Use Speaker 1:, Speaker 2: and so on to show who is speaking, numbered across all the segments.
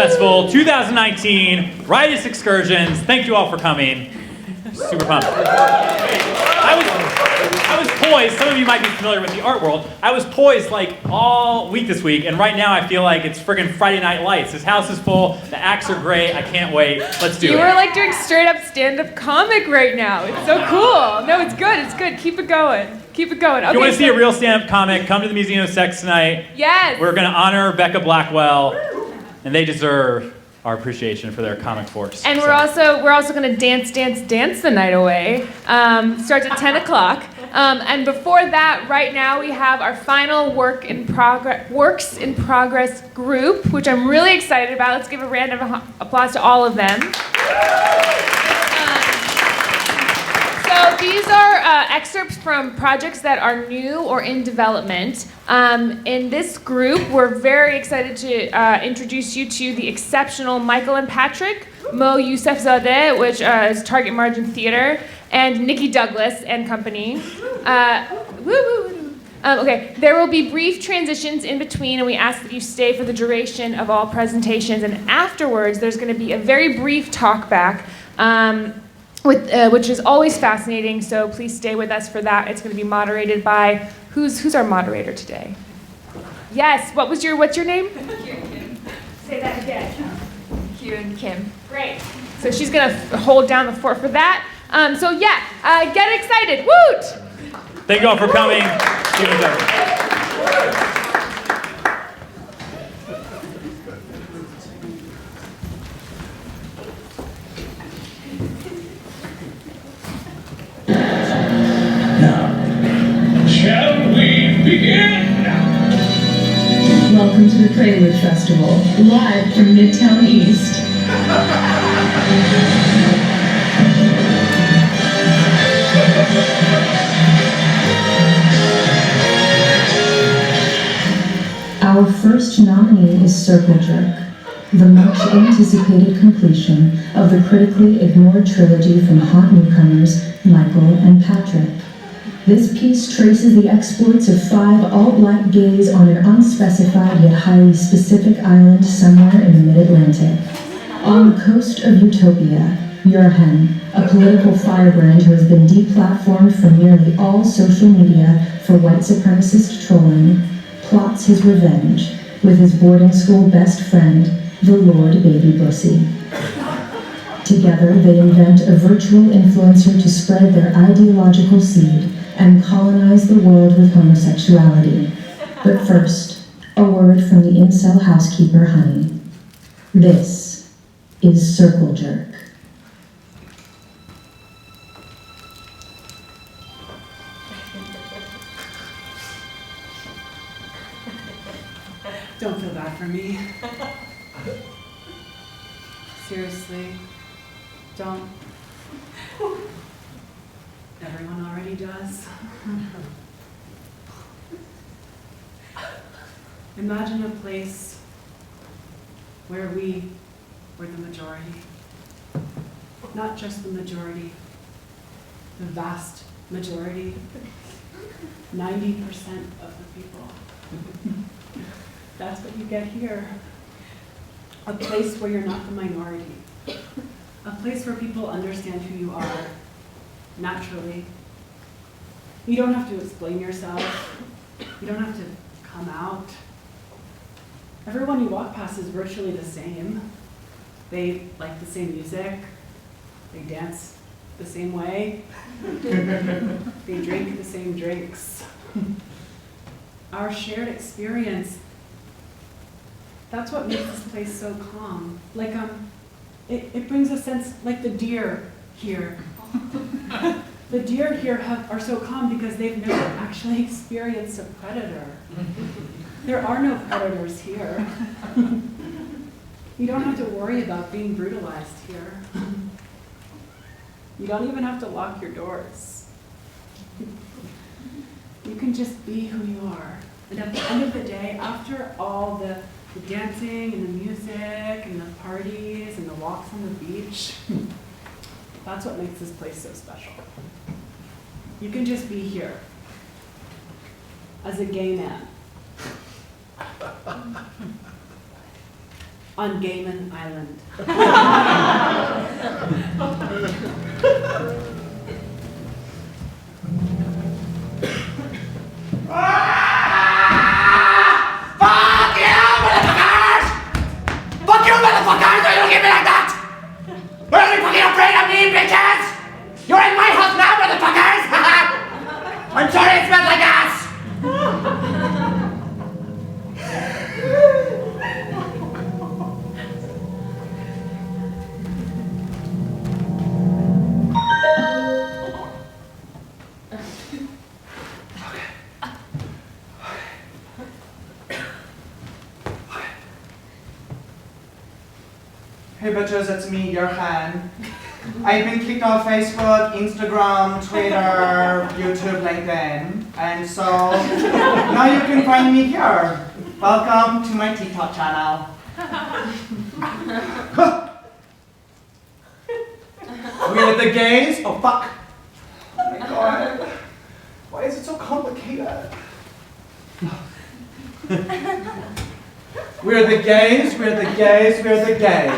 Speaker 1: Festival 2019, Riotous Excursions. Thank you all for coming. Super pumped. I was poised. Some of you might be familiar with the art world. I was poised like all week this week, and right now I feel like it's friggin' Friday Night Lights. This house is full. The acts are great. I can't wait. Let's do it.
Speaker 2: You are like doing straight up stand-up comic right now. It's so cool. No, it's good. It's good. Keep it going. Keep it going. Okay,
Speaker 1: if you want to see a real stand-up comic, come to the Museum of Sex tonight.
Speaker 2: Yes.
Speaker 1: We're going to honor Becca Blackwell, and they deserve our appreciation for their comic force.
Speaker 2: And we're also going to dance the night away. Starts at 10 o'clock. And before that, right now we have our final works in progress group, which I'm really excited about. Let's give a round of applause to all of them. So these are excerpts from projects that are new or in development. In this group, we're very excited to introduce you to the exceptional Michael and Patrick, Mo Yousufzadeh, which is Target Margin Theater, and Nikki Douglas and company. Okay, there will be brief transitions in between, and we ask that you stay for the duration of all presentations. And afterwards, there's going to be a very brief talk back, which is always fascinating. So please stay with us for that. It's going to be moderated by who's our moderator today? Yes. What's your name?
Speaker 3: Q and Kim.
Speaker 2: Say that again.
Speaker 3: Q and Kim.
Speaker 2: Great. So she's going to hold down the fort for that. Get excited. Woot!
Speaker 1: Thank you all for coming.
Speaker 4: Now, shall we begin?
Speaker 5: Welcome to the PRELUDE Festival, live from Midtown East. Our first nominee is Circle Jerk, the much-anticipated completion of the critically ignored trilogy from hot newcomers Michael and Patrick. This piece traces the exploits of 5 all-black gays on an unspecified yet highly specific island somewhere in the mid-Atlantic. On the coast of Utopia, Yurhen, a political firebrand who has been deplatformed from nearly all social media for white supremacist trolling, plots his revenge with his boarding school best friend, the Lord Baby Bussy. Together, they invent a virtual influencer to spread their ideological seed and colonize the world with homosexuality. But first, a word from the incel housekeeper, Honey. This is Circle Jerk.
Speaker 6: Don't feel bad for me. Seriously, don't. Everyone already does. Imagine a place where we were the majority. Not just the majority, the vast majority. 90% of the people. That's what you get here. A place where you're not the minority. A place where people understand who you are naturally. You don't have to explain yourself. You don't have to come out. Everyone you walk past is virtually the same. They like the same music. They dance the same way. They drink the same drinks. Our shared experience, that's what makes this place so calm. Like, it brings a sense, like the deer here. The deer here are so calm because they've never actually experienced a predator. There are no predators here. You don't have to worry about being brutalized here. You don't even have to lock your doors. You can just be who you are. And at the end of the day, after all the dancing and the music and the parties and the walks on the beach, that's what makes this place so special. You can just be here as a gay man. on Gaiman Island.
Speaker 7: Fuck you, motherfuckers! Fuck you, motherfuckers! Why you give me like that? Why are you fucking afraid of me, bitches? You're in my house now, motherfuckers! I'm sorry it smells like ass!
Speaker 8: Hey bitches, it's me, your Han. I've been kicked off Facebook, Instagram, Twitter, YouTube, LinkedIn, and so now you can find me here. Welcome to my TikTok channel. We're the gays? Oh fuck. Oh my god. Why is it so complicated? We're the gays, we're the gays, we're the gays.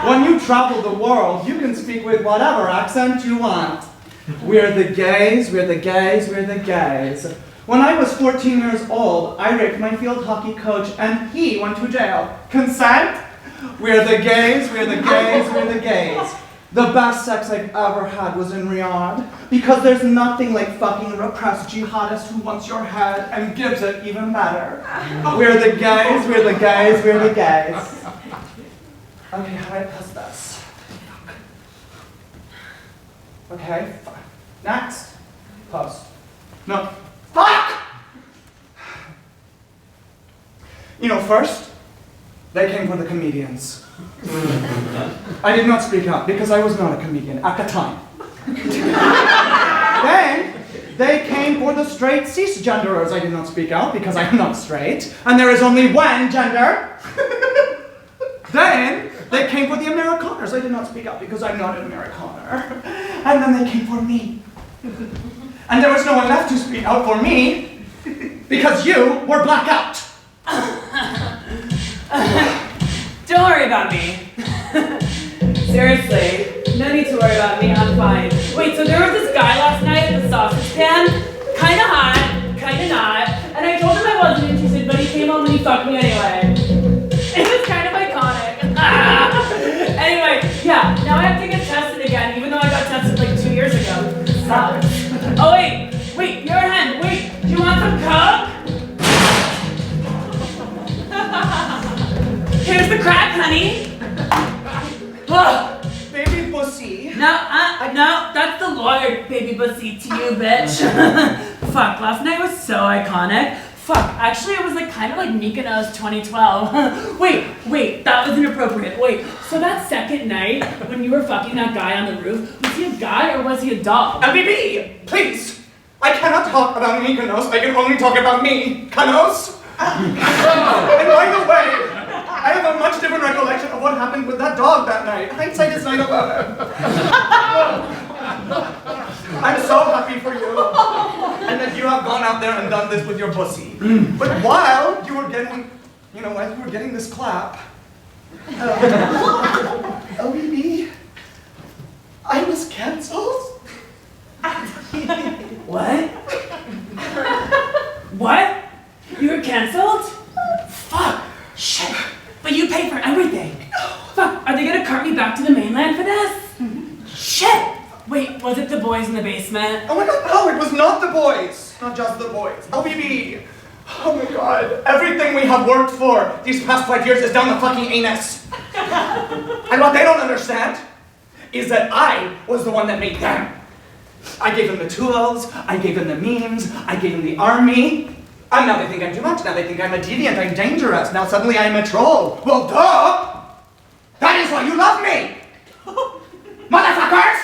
Speaker 8: When you travel the world, you can speak with whatever accent you want. We're the gays, we're the gays, we're the gays. When I was 14 years old, I raped my field hockey coach and he went to jail. Consent? We're the gays, we're the gays, we're the gays. The best sex I've ever had was in Riyadh, because there's nothing like fucking a repressed jihadist who wants your head and gives it even better. We're the gays, we're the gays, we're the gays. Okay, how do I pass this? Okay, next. Post. No. Fuck! You know, first, they came for the comedians. I did not speak out because I was not a comedian at the time. Then, they came for the straight cisgenderers. I did not speak out because I am not straight, and there is only one gender. Then, they came for the Amerikaners. I did not speak out because I'm not an Amerikaner. And then they came for me. And there was no one left to speak out for me because you were blackout.
Speaker 9: Don't worry about me. Seriously, no need to worry about me, I'm fine. Wait, so there was this guy last night at the sausage stand, kinda hot, kinda not, and I told him I wasn't interested, but he came home and he fucked me anyway. It was kind of iconic. Anyway, yeah, now I have to get tested again, even though I got tested like 2 years ago. Sucks. Oh wait, your hand, wait, do you want some coke? Here's the crack, honey. Oh.
Speaker 8: Baby pussy.
Speaker 9: No, that's the lawyer, baby pussy, to you, bitch. Fuck, last night was so iconic. Fuck, actually it was like kind of like Mykonos 2012. Wait, that was inappropriate. Wait, so that second night when you were fucking that guy on the roof, was he a guy or was he a dog?
Speaker 8: LBB, please. I cannot talk about Mykonos. I can only talk about me. Kanos. And by the way, I have a much different recollection of what happened with that dog that night. Hindsight is 9/11. I'm so happy for you. And that you have gone out there and done this with your pussy. But while you were getting, this clap, LBB, I was canceled.
Speaker 9: What? What? You were canceled? Fuck. Shit. But you pay for everything. Fuck. Are they gonna cart me back to the mainland for this? Shit. Wait, was it the boys in the basement?
Speaker 8: Oh my god, no, it was not the boys. Not just the boys. LBB. Oh my god. Everything we have worked for these past 5 years is down the fucking anus. And what they don't understand is that I was the one that made them. I gave them the tools, I gave them the memes, I gave them the army. And now they think I'm too much, now they think I'm a deviant, I'm dangerous, now suddenly I'm a troll. Well, duh! That is why you love me! Motherfuckers!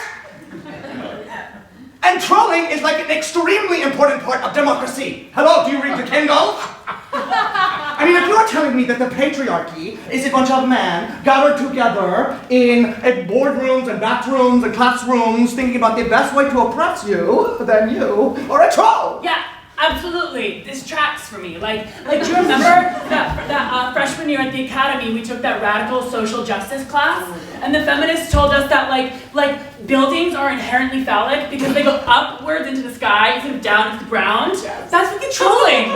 Speaker 8: And trolling is like an extremely important part of democracy. Hello, do you read the Kindle? I mean, if you're telling me that the patriarchy is a bunch of men gathered together in boardrooms and bathrooms and classrooms thinking about the best way to oppress you, then you are a troll.
Speaker 9: Yeah, Absolutely, this tracks for me. Like, do you remember that freshman year at the academy, we took that radical social justice class, and the feminists told us that like buildings are inherently phallic because they go upwards into the sky instead of down into the ground. That's fucking trolling.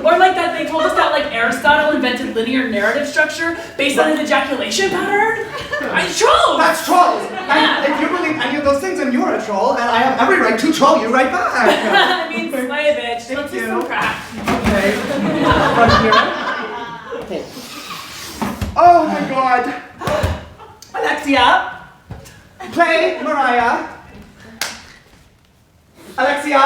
Speaker 9: Or like that they told us that like Aristotle invented linear narrative structure based on his ejaculation pattern. Trolls.
Speaker 8: That's trolls. And if you believe any of those things, then you're a troll, and I have every right to troll you right back.
Speaker 9: I mean, slay a bitch. Let's do some crack.
Speaker 8: Okay. Right here. Oh my God. Alexia, play Mariah. Alexia.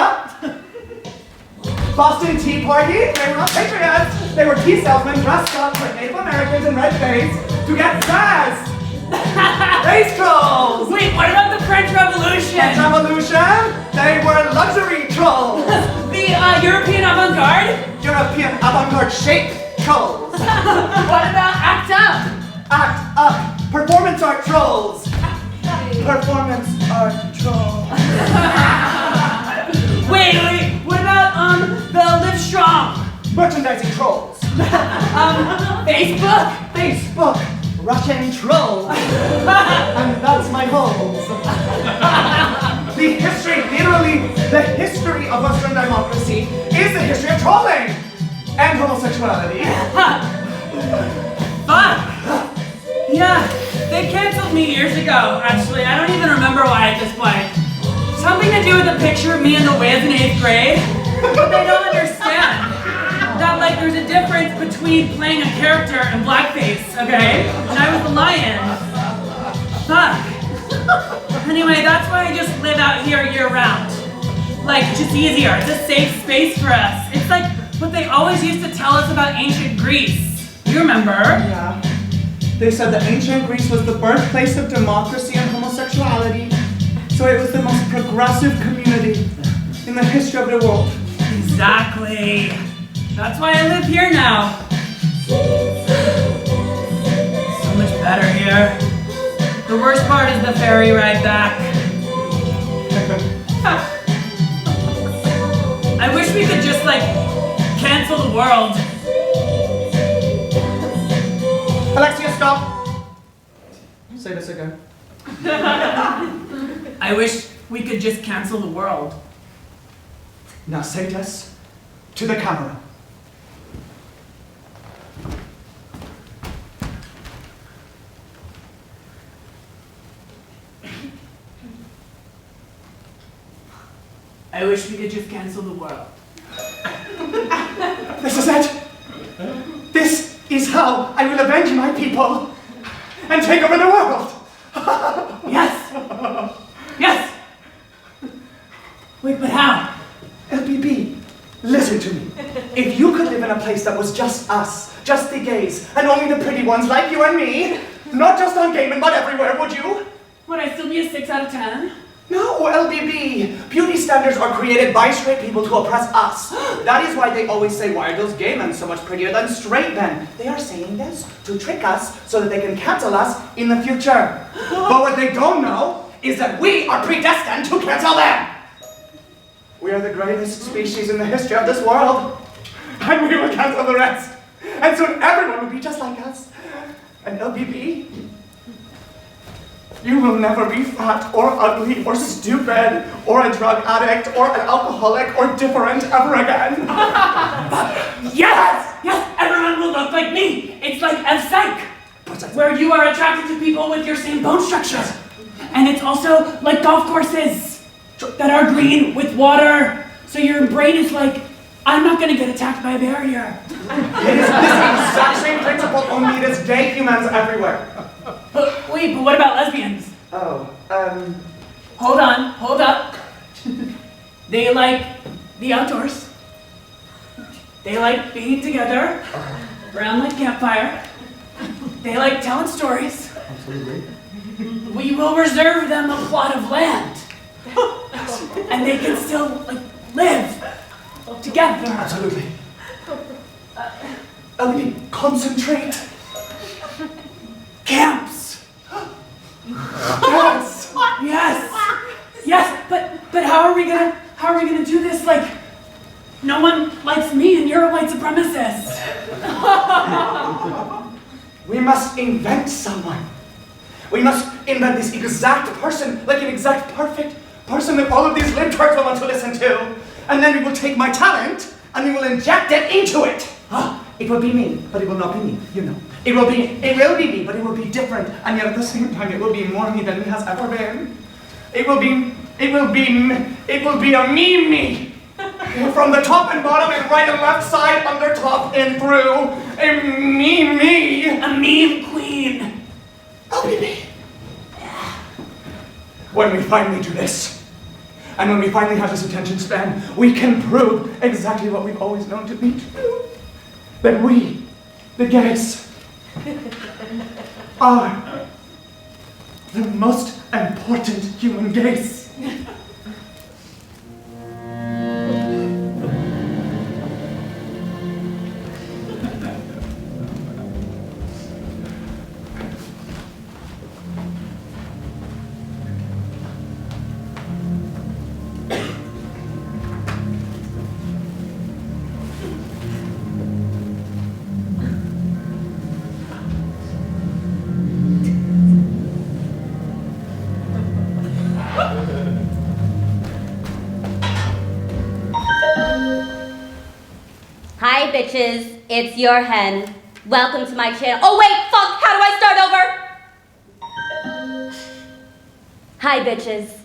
Speaker 8: Boston Tea Party. They were not patriots. They were tea salesmen dressed up like Native Americans in red face to get sass. Race trolls.
Speaker 9: Wait, what about the French Revolution?
Speaker 8: French Revolution? They were luxury trolls.
Speaker 9: The European avant-garde?
Speaker 8: European avant-garde shaped trolls.
Speaker 9: What about ACT UP?
Speaker 8: Act up. Performance art trolls. Performance art trolls.
Speaker 9: Wait, what about the Live Strong?
Speaker 8: Merchandising trolls.
Speaker 9: Facebook?
Speaker 8: Facebook. Russian trolls. And that's my holes. The history, literally, the history of Western democracy is the history of trolling and homosexuality.
Speaker 9: Fuck! Yeah, they canceled me years ago, actually. I don't even remember why at this point. Something to do with a picture of me and the Wiz in 8th grade. But they don't understand that, like, there's a difference between playing a character and blackface, okay? And I was the lion. Fuck. Anyway, that's why I just live out here year-round. Like, it's just easier. It's a safe space for us. It's like what they always used to tell us about ancient Greece. You remember?
Speaker 8: Yeah. They said that ancient Greece was the birthplace of democracy and homosexuality. So it was the most progressive community in the history of the world.
Speaker 9: Exactly. That's why I live here now. So much better here. The worst part is the ferry ride back. I wish we could just, like, cancel the world.
Speaker 8: Alexia, stop! Say this again.
Speaker 9: I wish we could just cancel the world.
Speaker 8: Now say this to the camera.
Speaker 9: I wish we could just cancel the world.
Speaker 8: This is it. This is how I will avenge my people and take over the world.
Speaker 9: Yes! Yes! Wait, but how?
Speaker 8: LBB, listen to me. If you could live in a place that was just us, just the gays, and only the pretty ones like you and me, not just on Gaiman, but everywhere, would you?
Speaker 9: Would I still be a 6 out of 10?
Speaker 8: No, LBB. Beauty standards are created by straight people to oppress us. That is why they always say, why are those gay men so much prettier than straight men? They are saying this to trick us so that they can cancel us in the future. But what they don't know is that we are predestined to cancel them. We are the greatest species in the history of this world. And we will cancel the rest. And soon everyone will be just like us. And LBB, you will never be fat or ugly or stupid or a drug addict or an alcoholic or different ever again.
Speaker 9: Yes! Yes! Everyone will look like me! It's like Psych, where you are attracted to people with your same bone structure. And it's also like golf courses that are green with water. So your brain is like, I'm not gonna get attacked by a barrier.
Speaker 8: It is this exact same principle, only it is gay humans everywhere.
Speaker 9: Wait, but what about lesbians?
Speaker 8: Oh,
Speaker 9: Hold on, hold up. They like the outdoors. They like being together around like campfire. They like telling stories.
Speaker 8: Absolutely.
Speaker 9: We will reserve them a plot of land. And they can still like live together.
Speaker 8: Absolutely. LBB, concentrate.
Speaker 9: Camps.
Speaker 8: Yes.
Speaker 9: Yes. Yes, but how are we gonna do this? Like, no no one likes me and you're a white supremacist.
Speaker 8: We must invent someone. We must invent this exact person, like an exact perfect person that all of these libtards will want to listen to. And then we will take my talent and we will inject it into it. It will be me, but it will not be me, you know. It will be me, but it will be different. And yet at the same time, it will be more me than it has ever been. It will be a me. From the top and bottom and right and left side, under, top, and through. A me.
Speaker 9: A meme queen.
Speaker 8: I'll be me. When we finally do this, and when we finally have this attention span, we can prove exactly what we've always known to be true. That we, the gays, are the most important human gays.
Speaker 10: Hi bitches, it's your hen. Welcome to my channel. Oh wait, fuck, how do I start over? Hi bitches,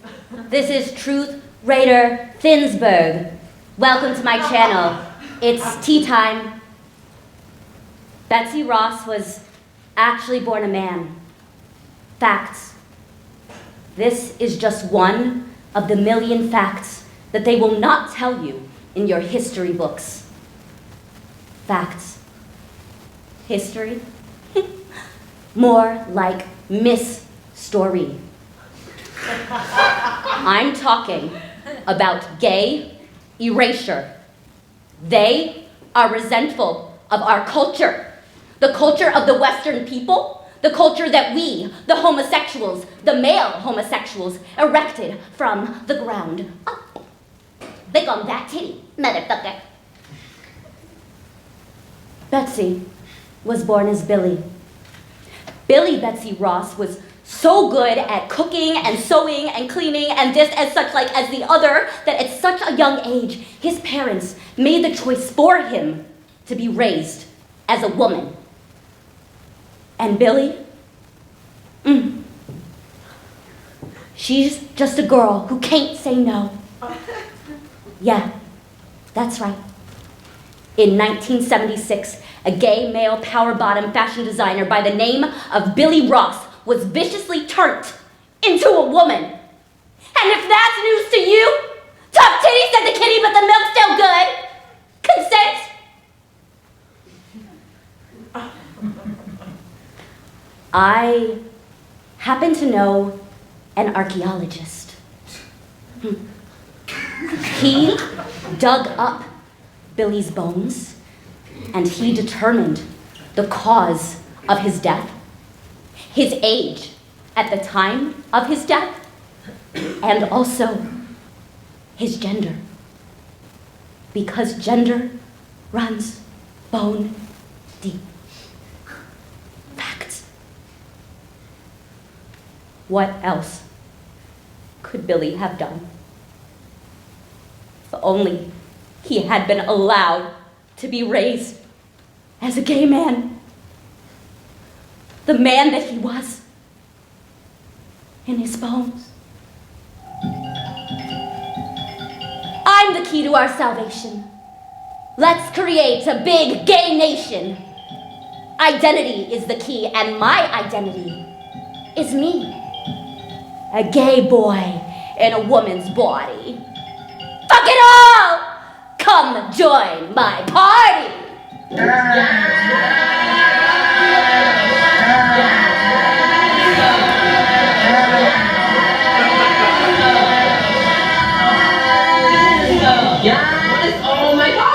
Speaker 10: this is Truth Raider Thinsberg. Welcome to my channel. It's tea time. Betsy Ross was actually born a man. Facts. This is just one of the million facts that they will not tell you in your history books. Facts. History? More like Miss Story. I'm talking about gay erasure. They are resentful of our culture. The culture of the Western people, the culture that we, the homosexuals, the male homosexuals, erected from the ground up. Lick on that titty, motherfucker. Betsy was born as Billy. Billy Betsy Ross was so good at cooking and sewing and cleaning and this as such like as the other that at such a young age, his parents made the choice for him to be raised as a woman. And Billy, she's just a girl who can't say no. Yeah, that's right. In 1976, a gay male power-bottom fashion designer by the name of Billy Ross was viciously turned into a woman. And if that's news to you, tough titties said the kitty, but the milk's still good. Consent? I happen to know an archaeologist. He dug up Billy's bones, and he determined the cause of his death, his age at the time of his death, and also his gender. Because gender runs bone deep. Facts. What else could Billy have done? If only he had been allowed to be raised as a gay man. The man that he was in his bones. I'm the key to our salvation. Let's create a big gay nation. Identity is the key, and my identity is me. A gay boy in a woman's body. Fuck it all! Come join my party!
Speaker 11: Yes! Oh my god!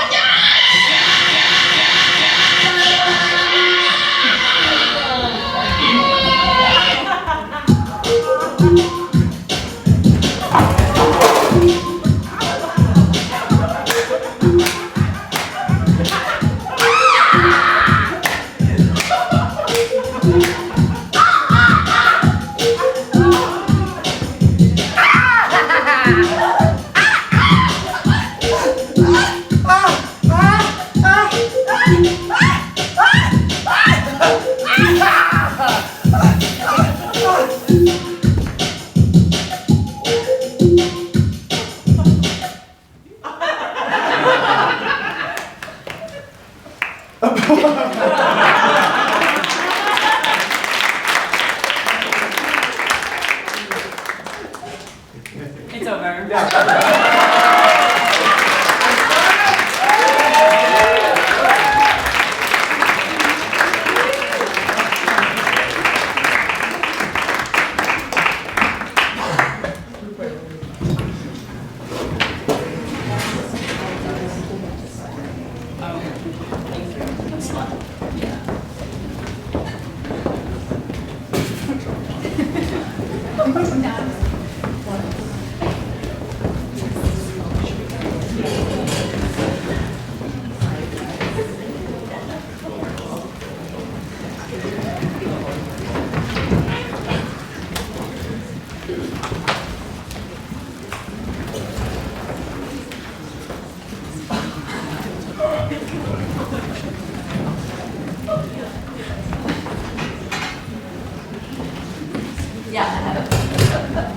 Speaker 3: Yeah.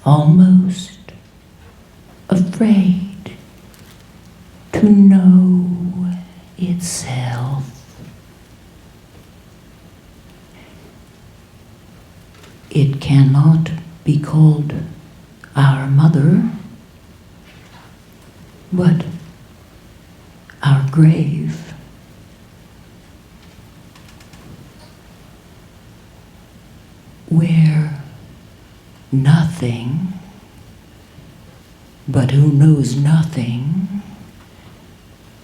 Speaker 12: almost afraid to know itself. It cannot be called our mother, but our grave. Where nothing, but who knows nothing,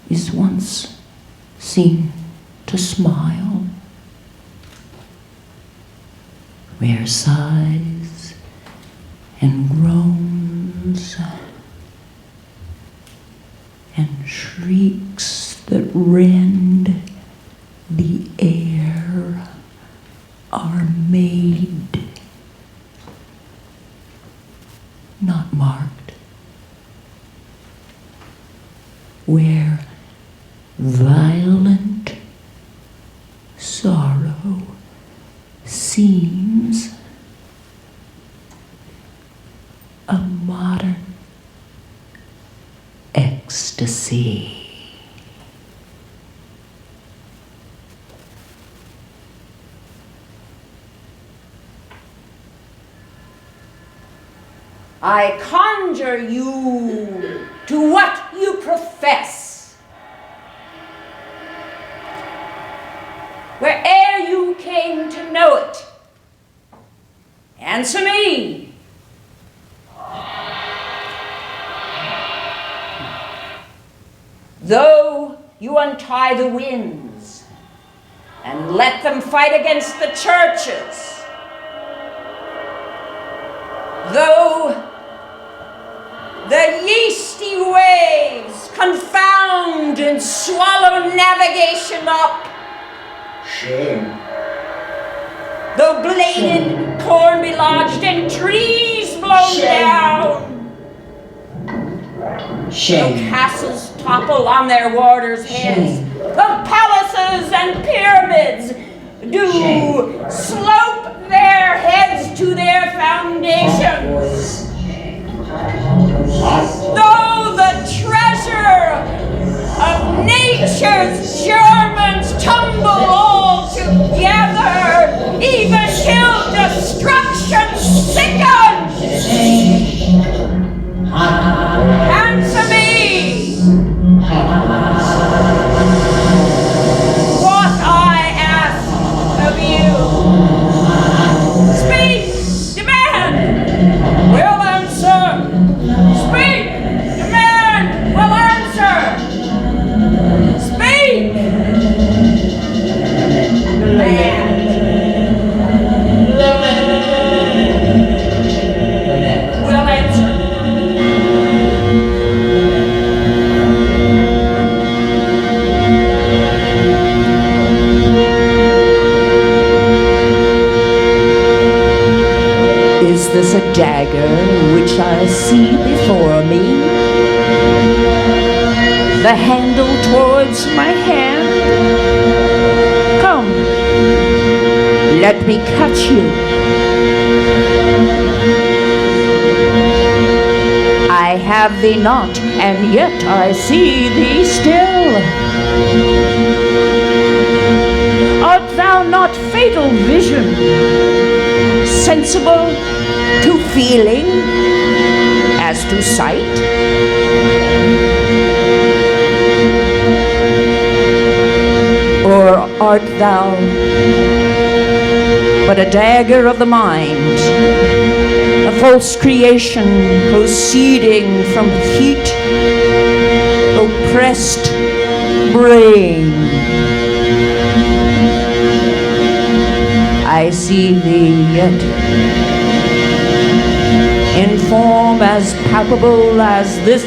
Speaker 12: is once seen to smile. Where sighs and groans and shrieks that rend the air are made, not marked. Where violent sorrow seems a modern ecstasy.
Speaker 13: I conjure you to what you profess. Where'er you came to know it, answer me. Though you untie the winds and let them fight against the churches, though the yeasty waves confound and swallow navigation up,
Speaker 7: Shame.
Speaker 13: though bladed corn be lodged and trees blown down, though castles topple on their warders' heads, though palaces and pyramids do slope their heads to their foundations, though the treasure of nature's Germans tumble all together, even till destruction sickens. Answer me what I ask of you. Speak, demand, will answer. Speak, demand, will answer. Speak, demand, will answer.
Speaker 12: Is this a dagger which I see before me? The handle towards my hand? Come, let me cut you. I have thee not, and yet I see thee still. Art thou not fatal vision, sensible to feeling as to sight? Or art thou but a dagger of the mind, a false creation proceeding from heat, oppressed brain? I see thee yet, in form as palpable as this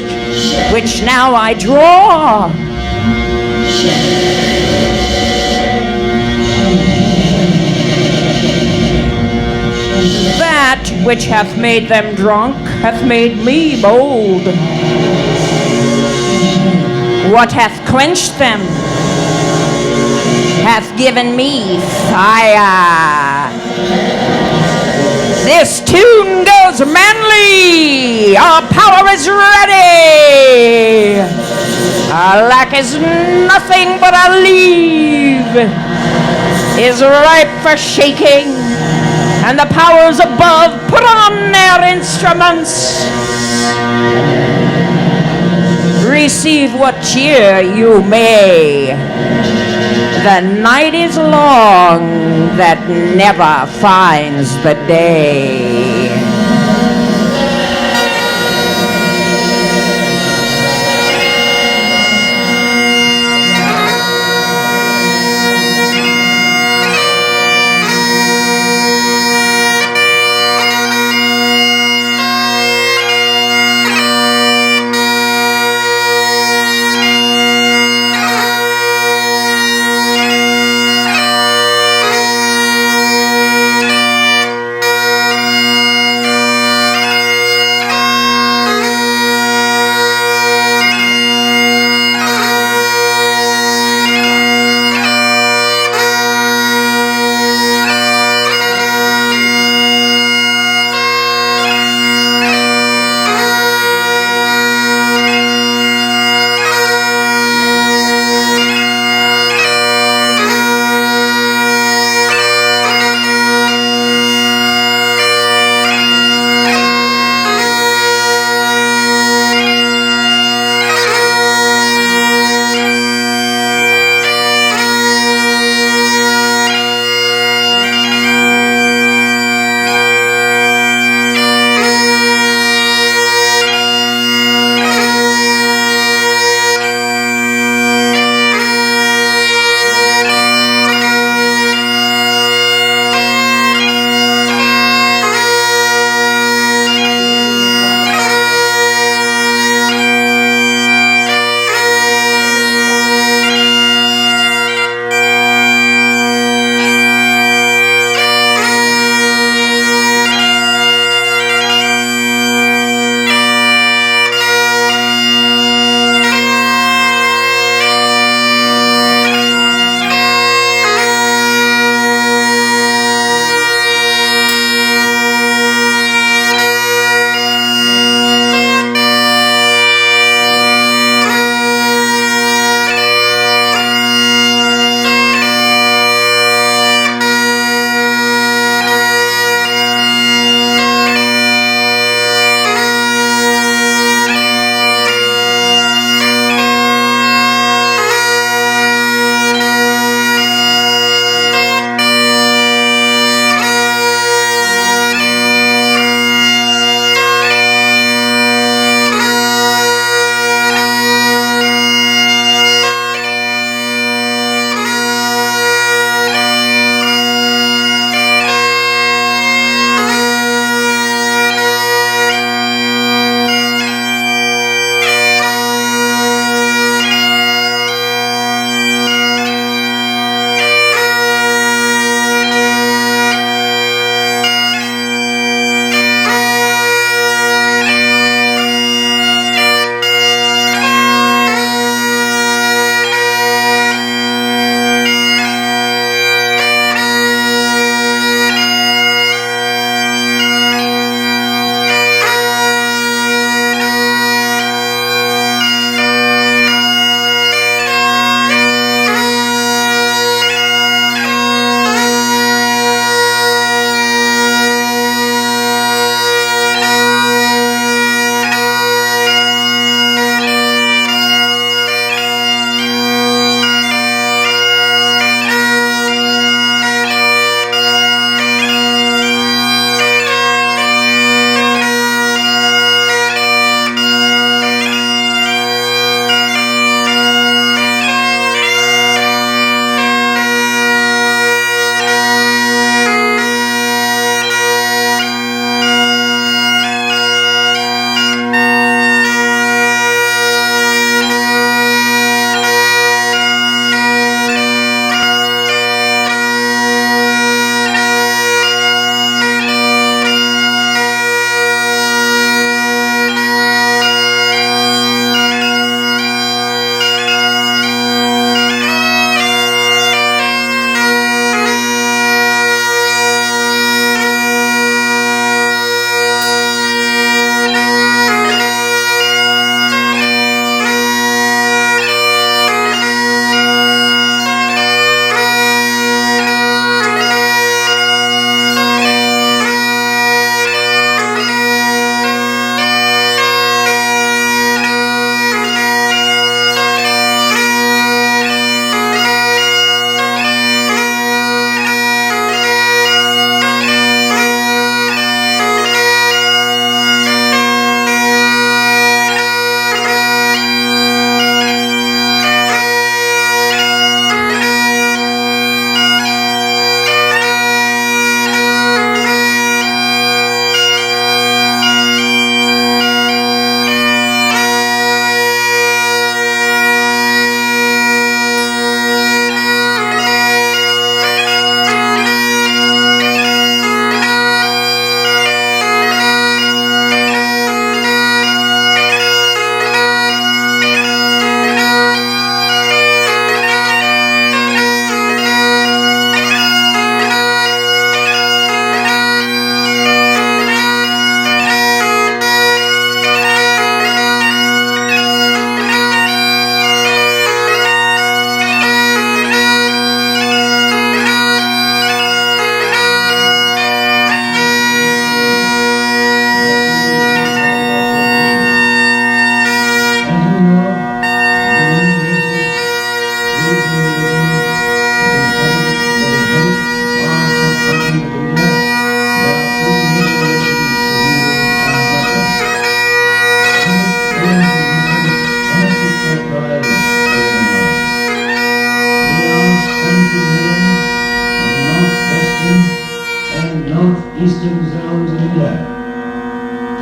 Speaker 12: which now I draw. That which hath made them drunk hath made me bold. What hath quenched them hath given me fire. This tune goes manly ready. Our power is ready. Our lack is nothing but our leave is ripe for shaking. And the powers above put on their instruments. Receive what cheer you may. The night is long that never finds the day.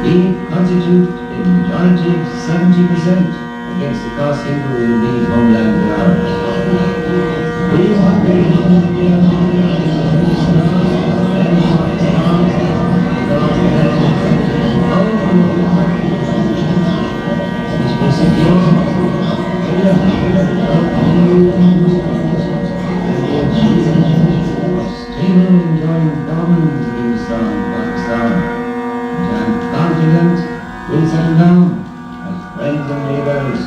Speaker 14: We constitute a majority of 70% against the cost people who need homeland of ours. We want to stable enjoying government in Pakistan. I'm confident we'll settle down as friends and neighbors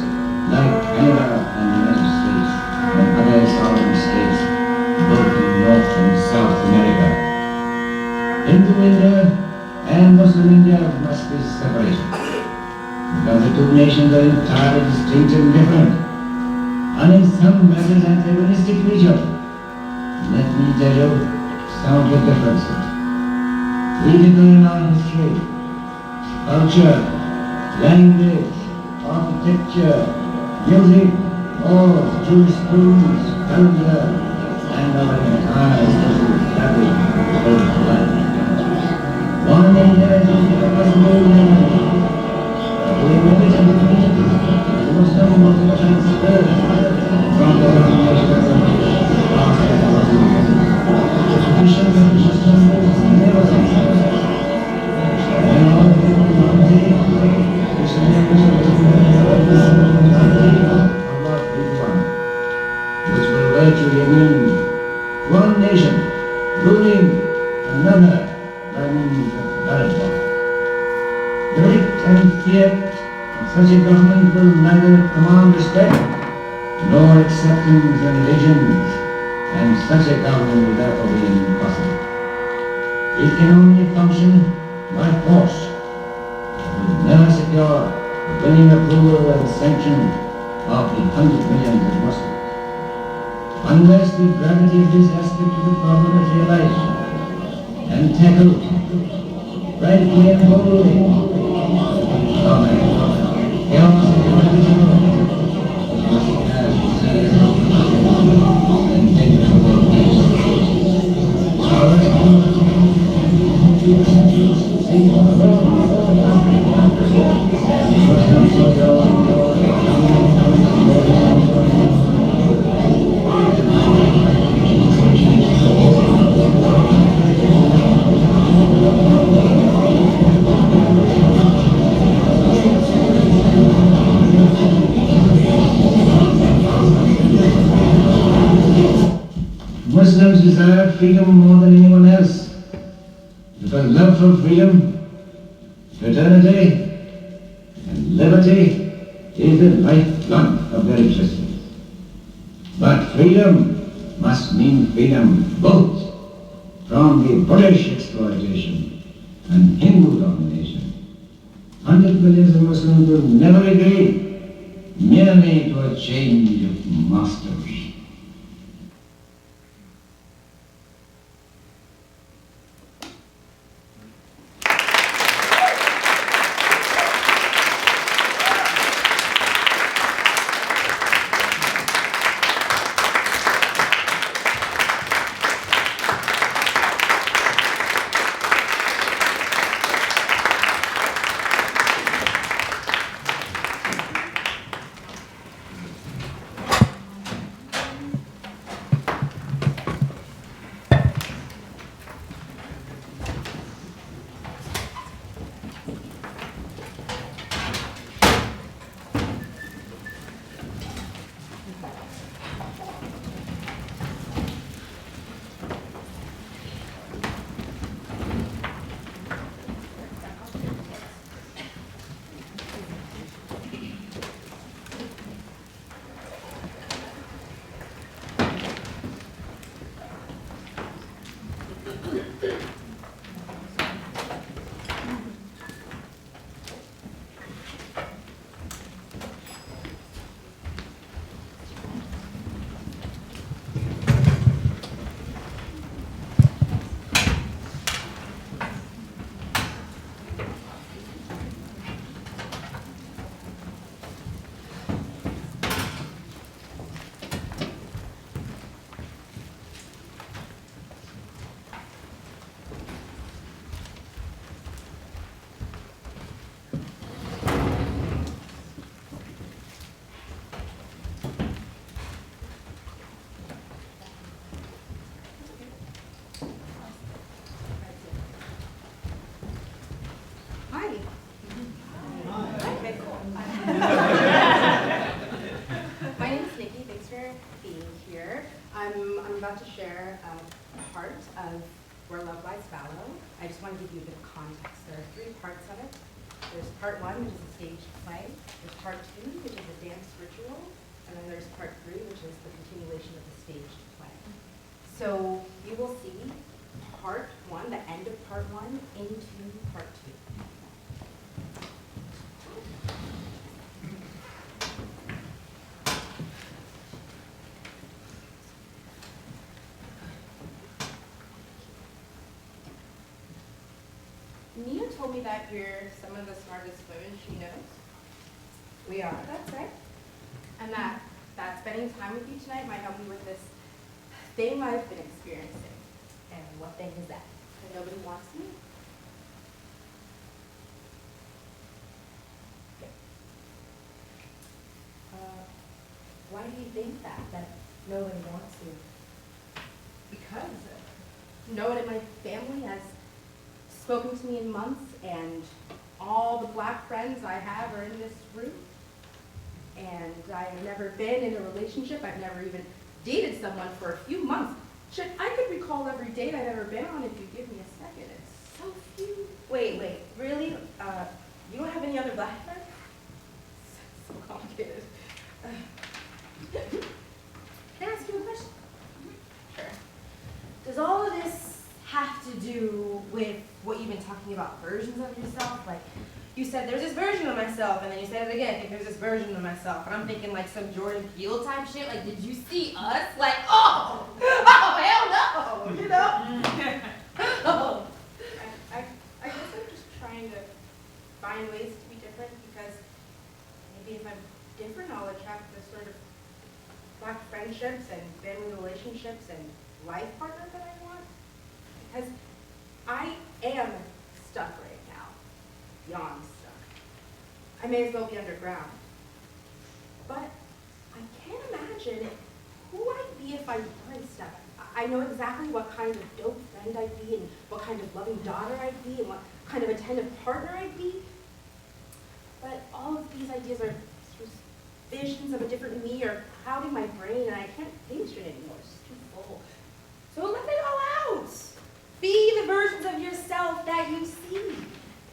Speaker 14: like Canada and the United States and other sovereign states, both in North and South America. Hindu India and Muslim India must be separated, because the two nations are entirely distinct and different, and in some matters antagonistic to each other. Let me tell you some of the differences. We define our history, culture, language, architecture, music, laws, jurisprudence, calendar, and our entire social fabric of life. One India is possible we inevitably need the Muslim was transferred from the denominations of the tradition of the Muslim was never which will virtually mean one nation ruling another by means of ballot box. The writ and fiat of such a government will neither command respect nor acceptance and allegiance, and such a government will therefore be impossible. It can only function by force. It will never secure the winning approval and sanction of the 100 millions of Muslims. Unless the gravity of this aspect of the problem is realized and tackled rightly and boldly, chaos is inevitable. It must have and dangerous Muslims desire freedom more than anyone else, because love for freedom, fraternity, and liberty is the lifeblood of their existence. But freedom must mean freedom both from the British exploitation and Hindu domination. 100 millions of Muslims will never agree merely to a change of masters.
Speaker 15: part 1, which is a stage play. There's part 2, which is a dance ritual. And then there's part 3, which is the continuation of the staged play. So you will see part 1, the end of part 1, into part 2. Nia told me that you're some of the smartest women she knows. We are. That's right. And that spending time with you tonight might help you with this thing I've been experiencing.
Speaker 10: And what thing is that?
Speaker 15: That nobody wants me.
Speaker 10: Why do you think that nobody wants you?
Speaker 15: Because no one in my family has spoken to me in months, and all the black friends I have are in this room. And I've never been in a relationship. I've never even dated someone for a few months. Shit, I could recall every date I've ever been on if you give me a second. It's so few.
Speaker 10: Wait, really?
Speaker 15: You don't have any other black friends? So complicated. Can I ask you a question?
Speaker 10: Sure.
Speaker 15: Does all of this have to do with what you've been talking about, versions of yourself? Like, you said there's this version of myself, and then you said it again, I think there's this version of myself. And I'm thinking like some Jordan Peele type shit. Like, did you see us? Like, oh hell no, you know? Oh. I guess I'm just trying to find ways to be different, because maybe if I'm different, I'll attract the sort of black friendships and family relationships and life partner that I want. Because I am stuck right now. Beyond stuck. I may as well be underground. But I can't imagine who I'd be if I weren't stuck. I know exactly what kind of dope friend I'd be, and what kind of loving daughter I'd be, and what kind of attentive partner I'd be. But all of these ideas are sort of visions of a different me are crowding my brain, and I can't think straight anymore. It's just too full. So let it all out. Be the versions of yourself that you see.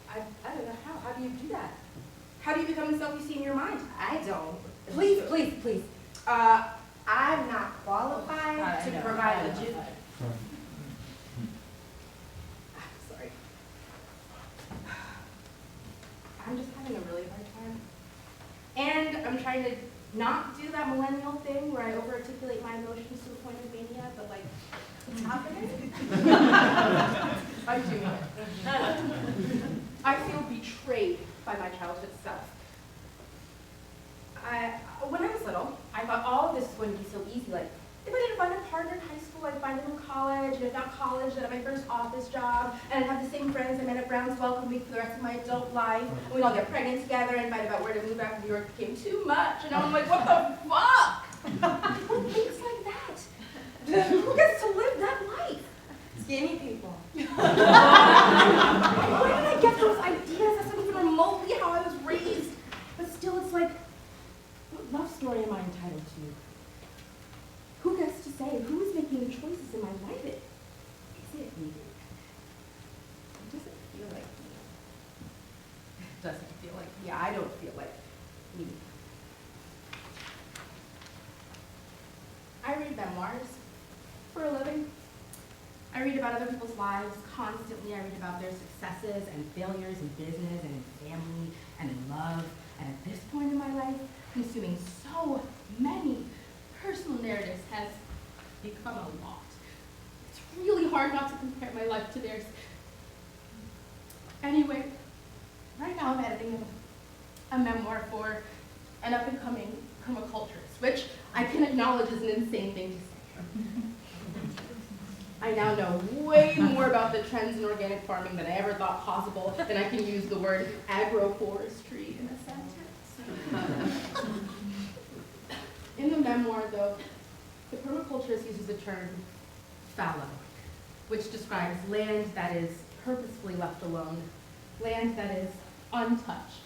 Speaker 15: I don't know how. How do you do that? How do you become the self you see in your mind? I don't. Please. I'm not qualified to provide legit. Sorry. I'm just having a really hard time. And I'm trying to not do that millennial thing where I over-articulate my emotions to the point of mania, but like, it's happening. I'm doing it. I feel betrayed by my childhood self. When I was little, I thought all of this was going to be so easy. Like, if I didn't find a partner in high school, I'd find him in college, and if not college, then at my first office job, and I'd have the same friends I met at Brown's Welcome Week for the rest of my adult life, and we'd all get pregnant together and fight about where to move after New York became too much, and I'm like, what the fuck? Who thinks like that? Who gets to live that life? Skinny people. Where did I get those ideas? That's not even remotely how I was raised. But still, it's like, what love story am I entitled to? Who gets to say who is making the choices in my life? Is it me? It doesn't feel like me. It doesn't feel like me. I don't feel like me. I read memoirs for a living. I read about other people's lives constantly. I read about their successes and failures in business and in family and in love. And at this point in my life, consuming so many personal narratives has become a lot. It's really hard not to compare my life to theirs. Anyway, right now I'm editing a memoir for an up-and-coming permaculturist, which I can acknowledge is an insane thing to say. I now know way more about the trends in organic farming than I ever thought possible, and I can use the word agroforestry in a sentence. In the memoir, though, the permaculturist uses the term fallow, which describes land that is purposefully left alone, land that is untouched.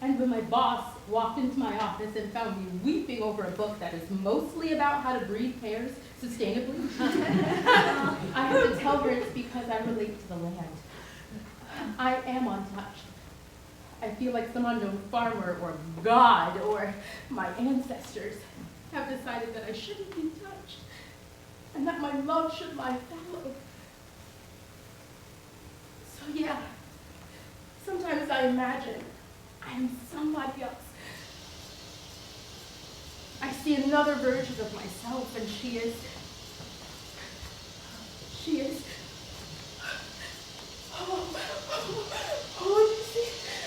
Speaker 15: And when my boss walked into my office and found me weeping over a book that is mostly about how to breed pears sustainably, I had to tell her it's because I relate to the land. I am untouched.
Speaker 11: I feel like some unknown farmer or God or my ancestors have decided that I shouldn't be touched and that my love should lie fallow. So yeah, sometimes I imagine I am somebody else. I see another version of myself, and she is. Oh, you see her?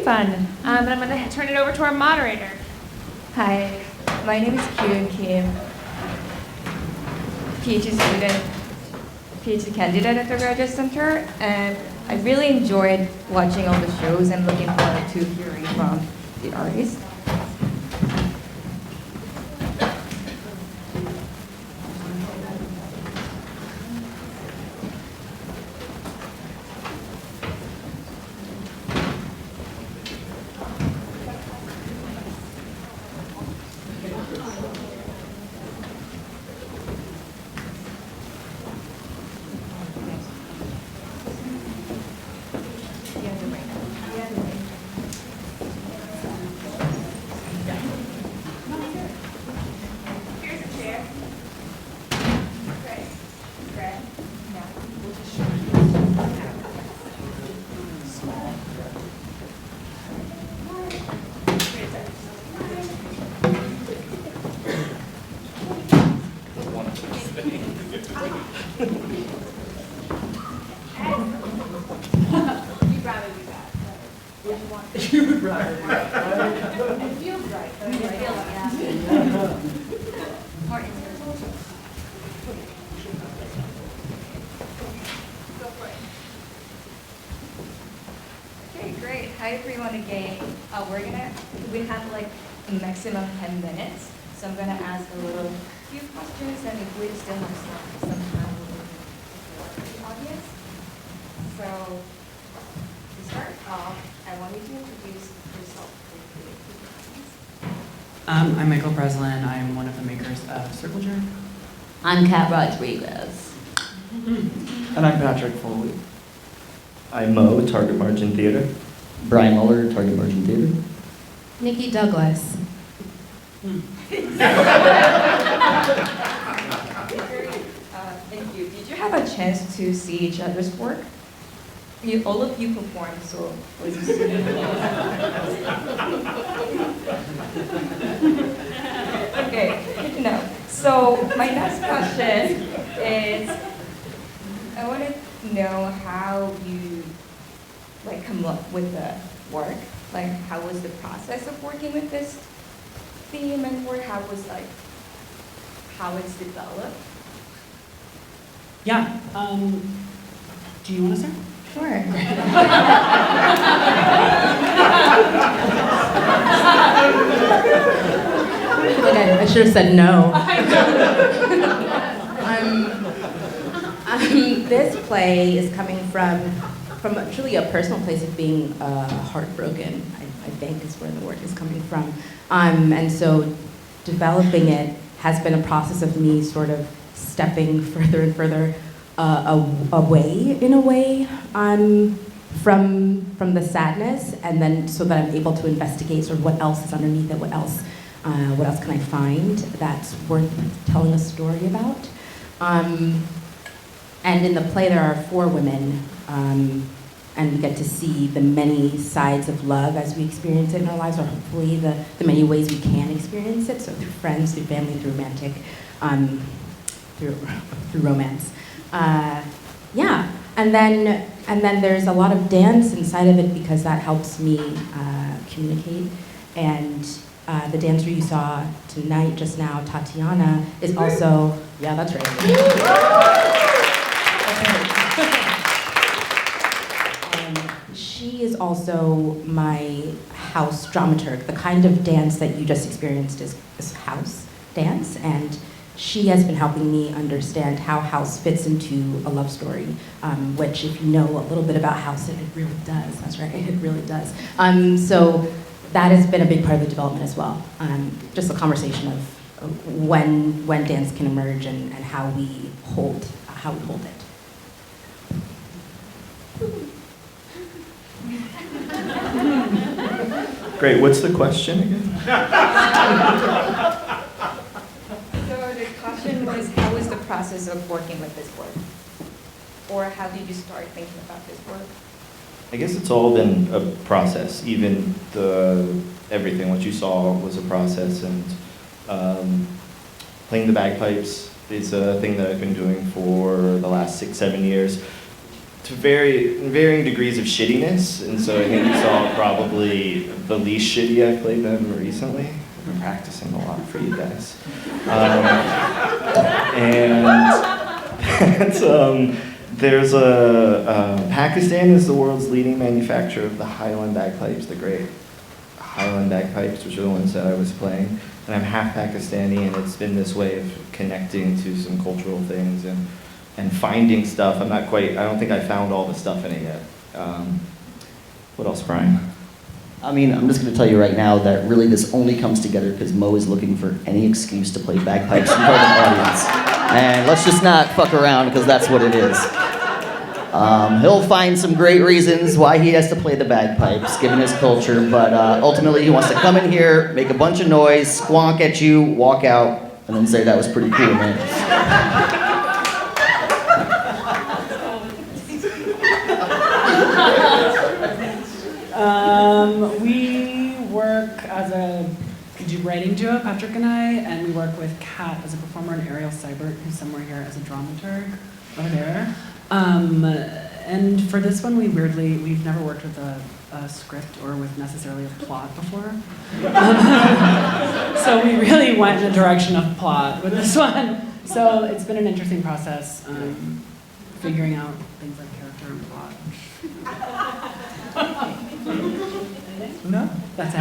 Speaker 2: fun. And I'm going to turn it over to our moderator.
Speaker 3: Hi, my name is Kyun Kim, PhD student, PhD candidate at the Graduate Center, and I really enjoyed watching all the shows and looking forward to hearing from the artists.
Speaker 9: You would rather do that.
Speaker 3: It feels right. It feels, yeah. Okay, great. Hi everyone again. We have like a maximum 10 minutes. So I'm gonna ask a few questions, and if we still have some time, we'll for the audience. So to start off, I want you to introduce yourself quickly.
Speaker 16: I'm Michael Breslin. I'm one of the makers of Circle Jerk.
Speaker 10: I'm Kat Rodriguez.
Speaker 17: And I'm Patrick Foley.
Speaker 18: I'm Mo, Target Margin Theater.
Speaker 19: Brian Muller, Target Margin Theater.
Speaker 3: Nikki Douglas. Thank you. Did you have a chance to see each other's work? All of you performed, so was Okay, no. So my next question is, I want to know how you come up with the work. Like, how was the process of working with this theme and work? How was how it's developed?
Speaker 16: Yeah. Do you want to start?
Speaker 3: Sure.
Speaker 20: I should have said no. This play is coming from truly a personal place of being heartbroken, I think is where the word is coming from. And so developing it has been a process of me sort of stepping further and further away, in a way, from the sadness, and then so that I'm able to investigate sort of what else is underneath it, what else can I find that's worth telling a story about. And in the play there are 4 women, and we get to see the many sides of love as we experience it in our lives, or hopefully the many ways we can experience it, so through friends, through family, through romantic, through romance. Yeah, and then there's a lot of dance inside of it because that helps me communicate. And the dancer you saw tonight, just now, Tatiana, is also, yeah, that's right. She is also my house dramaturg. The kind of dance that you just experienced is house dance, and she has been helping me understand how house fits into a love story, which if you know a little bit about house, it really does. That's right, it really does. So that has been a big part of the development as well. Just a conversation of when dance can emerge and how we hold it.
Speaker 18: Great, what's the question again?
Speaker 3: So the question was, how was the process of working with this work? Or how did you start thinking about this work?
Speaker 18: I guess it's all been a process. Even everything, what you saw was a process, and playing the bagpipes is a thing that I've been doing for the last 6-7 years. to varying degrees of shittiness, and so I think you saw probably the least shitty I've played them recently. I've been practicing a lot for you guys. There's Pakistan is the world's leading manufacturer of the Highland bagpipes, the great Highland bagpipes, which are the ones that I was playing. And I'm half Pakistani, and it's been this way of connecting to some cultural things and finding stuff. I don't think I found all the stuff in it yet. What else, Brian?
Speaker 19: I mean, I'm just going to tell you right now that really this only comes together because Mo is looking for any excuse to play bagpipes in front of an audience. And let's just not fuck around because that's what it is. He'll find some great reasons why he has to play the bagpipes, given his culture, but ultimately he wants to come in here, make a bunch of noise, squonk at you, walk out, and then say that was pretty cool, man.
Speaker 9: We work as a writing duo, Patrick and I, and we work with Kat as a performer and Ariel Seibert, who's somewhere here as a dramaturg over there. And for this one, we've never worked with a script or with necessarily a plot before. So we really went in the direction of plot with this one. So it's been an interesting process, figuring out things like character and plot.
Speaker 18: No,
Speaker 9: that's it.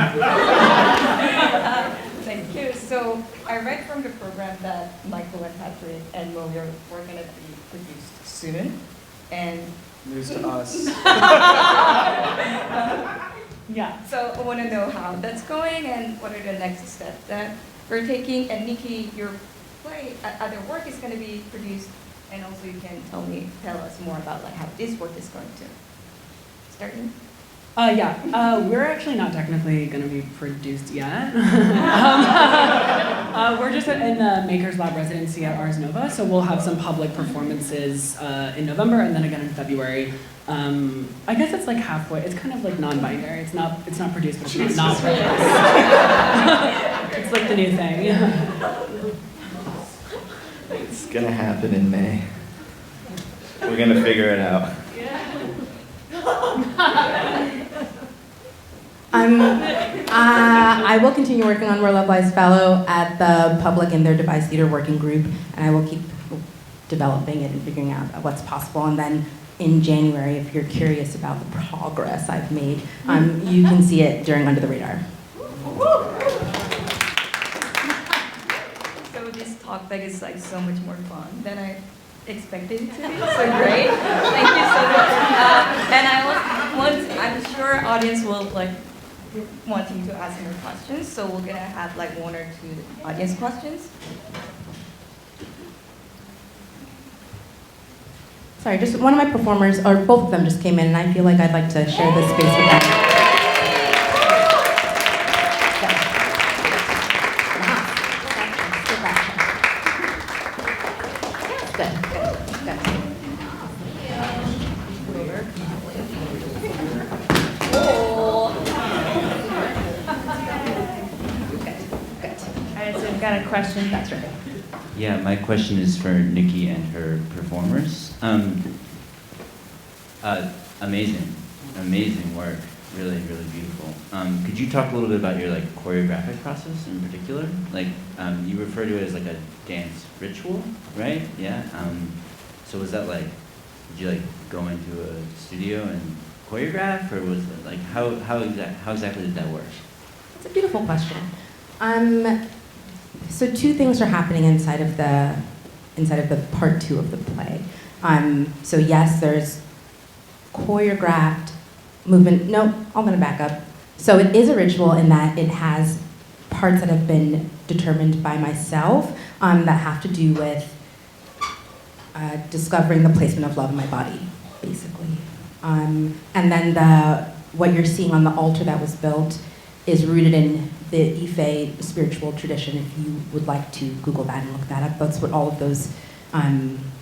Speaker 3: Thank you. So I read from the program that Michael and Patrick and Mo were going to be produced soon. And
Speaker 17: news to us.
Speaker 3: Yeah. So I want to know how that's going and what are the next steps that we're taking. And nicHi, your play, other work is going to be produced, and also you can tell us more about like how this work is going to start.
Speaker 9: We're actually not technically going to be produced yet. We're just in the Makers Lab residency at Ars Nova, so we'll have some public performances in November and then again in February. I guess it's like halfway. It's kind of like non-binary. It's not produced, but it's not produced. It's like the new thing.
Speaker 18: It's gonna happen in May. We're gonna figure it out.
Speaker 20: I will continue working on Where Love Lies Fallow at the Public and their Devised Theater Working Group, and I will keep developing it and figuring out what's possible. And then in January, if you're curious about the progress I've made, you can see it during Under the Radar.
Speaker 3: So this talk is like so much more fun than I expected it to be. So great. Thank you so much. And I'm sure audience will like wanting to ask more questions. So we're gonna have like one or two audience questions.
Speaker 20: Sorry, just one of my performers, or both of them just came in, and I feel like I'd like to share this space with them.
Speaker 2: Got a question?
Speaker 20: That's right.
Speaker 21: Yeah, my question is for nicHi and her performers. Amazing work. Really, really beautiful. Could you talk a little bit about your like choreographic process in particular? Like you refer to it as like a dance ritual, right? Yeah. So was that like, did you like go into a studio and choreograph, or was it like how exactly did that work?
Speaker 20: It's a beautiful question. So two things are happening inside of the part two of the play. So yes, there's choreographed movement. No, I'm gonna back up. So it is a ritual in that it has parts that have been determined by myself that have to do with discovering the placement of love in my body, basically. And then what you're seeing on the altar that was built is rooted in the Ife spiritual tradition. If you would like to Google that and look that up, that's what all of those,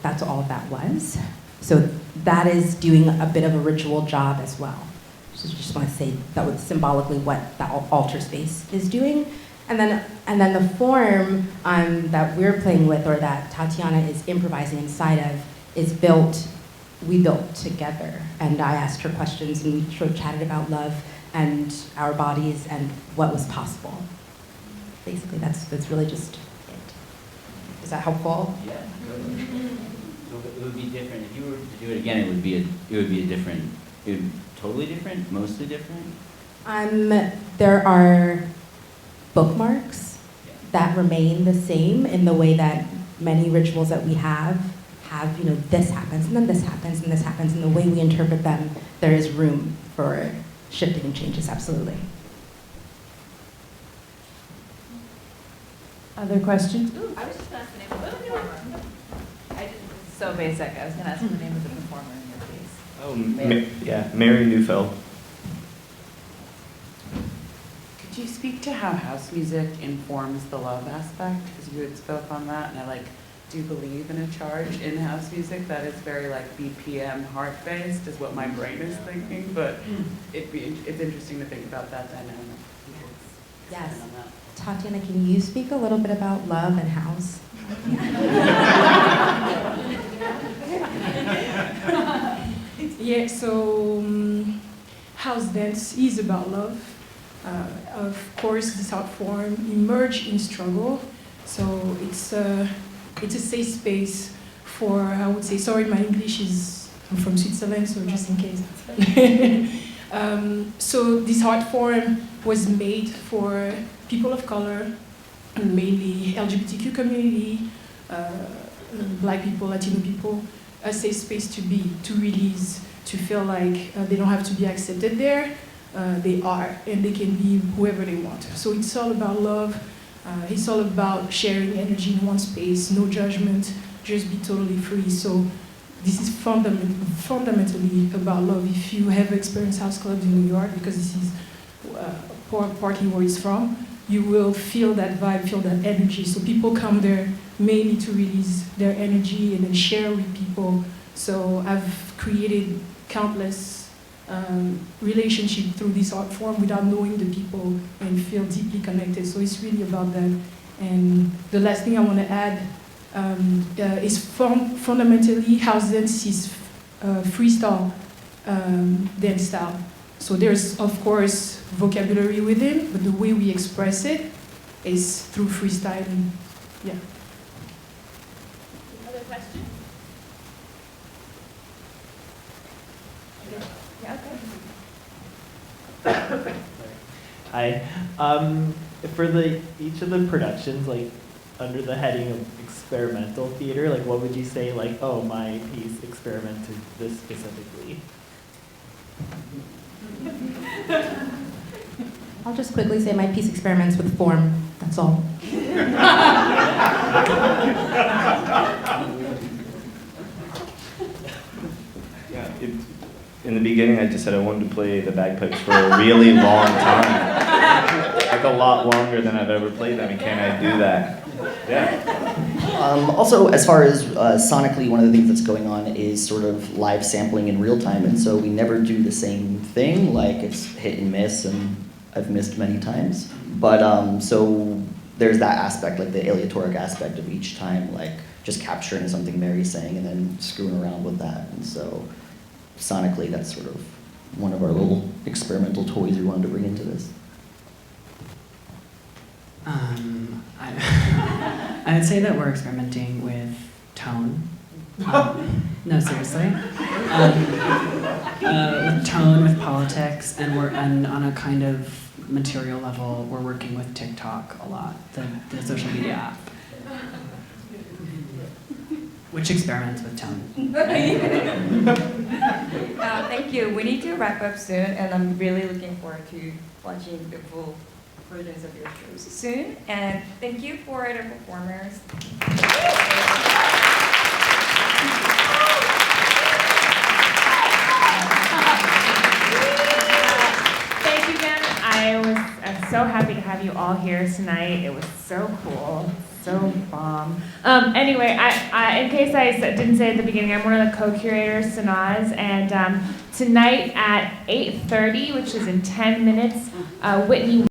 Speaker 20: that's what all of that was. So that is doing a bit of a ritual job as well. So just want to say that was symbolically what that altar space is doing. And then the form that we're playing with, or that Tatiana is improvising inside of, is built we built together. And I asked her questions, and we sort of chatted about love and our bodies and what was possible. Basically, that's really just it. Is that helpful?
Speaker 21: Yeah. So it would be different if you were to do it again. It would be a different. It would be totally different, mostly different.
Speaker 20: There are bookmarks that remain the same in the way that many rituals that we have, this happens, and then this happens, and this happens, and the way we interpret them, there is room for shifting and changes, absolutely.
Speaker 2: Other questions?
Speaker 1: Ooh, I was just going to ask the name of the performer. It's so basic. I was going to ask the name of the performer in your piece.
Speaker 18: Oh, Mary Neufeld.
Speaker 16: Could you speak to how house music informs the love aspect? Because you had spoke on that, and I do believe in a charge in house music that is very BPM heart-based is what my brain is thinking, but it's interesting to think about that dynamic.
Speaker 20: Yes. Tatiana, can you speak a little bit about love and house?
Speaker 22: Yeah, so house dance is about love. Of course, this art form emerged in struggle, so it's a safe space for, I would say, sorry, my English I'm from Switzerland, so just in case. So this art form was made for people of color, mainly LGBTQ community, Black people, Latino people, a safe space to release, to feel like they don't have to be accepted there. They are, and they can be whoever they want. So it's all about love. It's all about sharing energy in one space, no judgment, just be totally free. So this is fundamentally about love. If you have experienced house clubs in New York, because this is partly where it's from, you will feel that vibe, feel that energy. So people come there mainly to release their energy and then share with people. So I've created countless relationship through this art form without knowing the people and feel deeply connected. So it's really about that. And the last thing I want to add is fundamentally house dance is freestyle dance style. So there's of course vocabulary within, but the way we express it is through freestyling. Yeah.
Speaker 2: Other questions? Yeah, okay.
Speaker 23: Hi. For each of the productions, under the heading of experimental theater, what would you say, oh, my piece experimented this specifically?
Speaker 20: I'll just quickly say my piece experiments with form, that's all.
Speaker 18: In the beginning, I just said I wanted to play the bagpipes for a really long time. A lot longer than I've ever played them, and can I do that? Yeah.
Speaker 19: Also, as far as sonically, one of the things that's going on is sort of live sampling in real time, and so we never do the same thing, it's hit and miss, and I've missed many times. But so there's that aspect, the aleatoric aspect of each time, just capturing something Mary's saying and then screwing around with that. And so sonically, that's sort of one of our little experimental toys we wanted to bring into this.
Speaker 16: I would say that we're experimenting with tone. No, seriously. With tone, with politics, and on a kind of material level, we're working with TikTok a lot, the social media app, which experiments with tone.
Speaker 3: Thank you. We need to wrap up soon, and I'm really looking forward to watching the full versions of your shows soon. And thank you for the performers.
Speaker 2: Thank you again. I'm so happy to have you all here tonight. It was so cool. So bomb. Anyway, in case I didn't say at the beginning, I'm one of the co-curators, Sanaz, and tonight at 8:30, which is in 10 minutes, Whitney